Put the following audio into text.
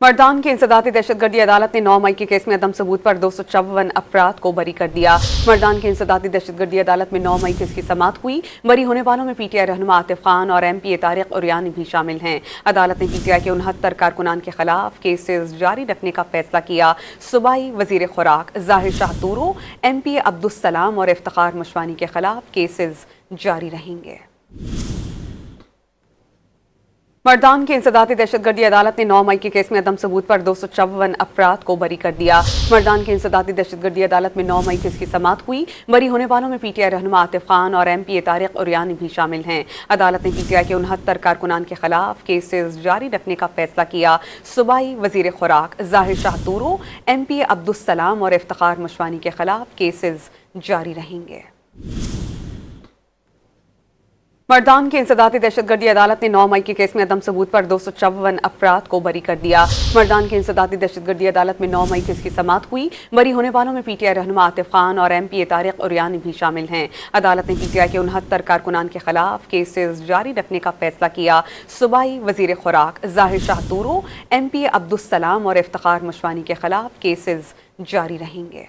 मर्दान की इंसदादी दहशतगर्दी अदालत ने 9 मई के केस में अदम सबूत पर 254 अफराद को बरी कर दिया। मर्दान की इंसदादी दहशतगर्दी अदालत में 9 मई को इसकी समाअत हुई। बरी होने वालों में PTI रहनुमा आतिफ खान और MPA तारिक उरियानी भी शामिल हैं। अदालत ने PTI के 69 कारकुनान के खिलाफ केसेस जारी रखने का फैसला किया। सूबाई वजीर खुराक जाहिर शाह तूरो, MPA अब्दुस्सलाम और इफ्तिखार मशवानी के खिलाफ केसेस जारी रहेंगे। मर्दान की इंसदादी दहशतगर्दी अदालत ने 9 मई के केस में अदम सबूत पर 254 अफराद को बरी कर दिया। मर्दान की इंसदादी दहशतगर्दी अदालत में 9 मई को इसकी समाअत हुई। बरी होने वालों में PTI रहनुमा आतिफ खान और MPA तारिक उरियानी भी शामिल हैं। अदालत ने PTI के 69 कारकुनान के खिलाफ केसेस जारी रखने का फैसला किया। सूबाई वजीर खुराक जाहिर शाह तूरो, MPA अब्दुस्सलाम और इफ्तिखार मशवानी के खिलाफ केसेस जारी रहेंगे। मर्दान की इंसदादी दहशतगर्दी अदालत ने 9 मई के केस में अदम सबूत पर 254 अफराद को बरी कर दिया। मर्दान की इंसदादी दहशतगर्दी अदालत में 9 मई को इसकी समाअत हुई। बरी होने वालों में PTI रहनुमा आतिफ खान और MPA तारिक उरियानी भी शामिल हैं। अदालत ने PTI के 69 कारकुनान के खिलाफ केसेस जारी रखने का फैसला किया। सूबाई वजीर खुराक जाहिर शाह तूरो, MPA अब्दुस्सलाम और इफ्तिखार मशवानी के खिलाफ केसेस जारी रहेंगे।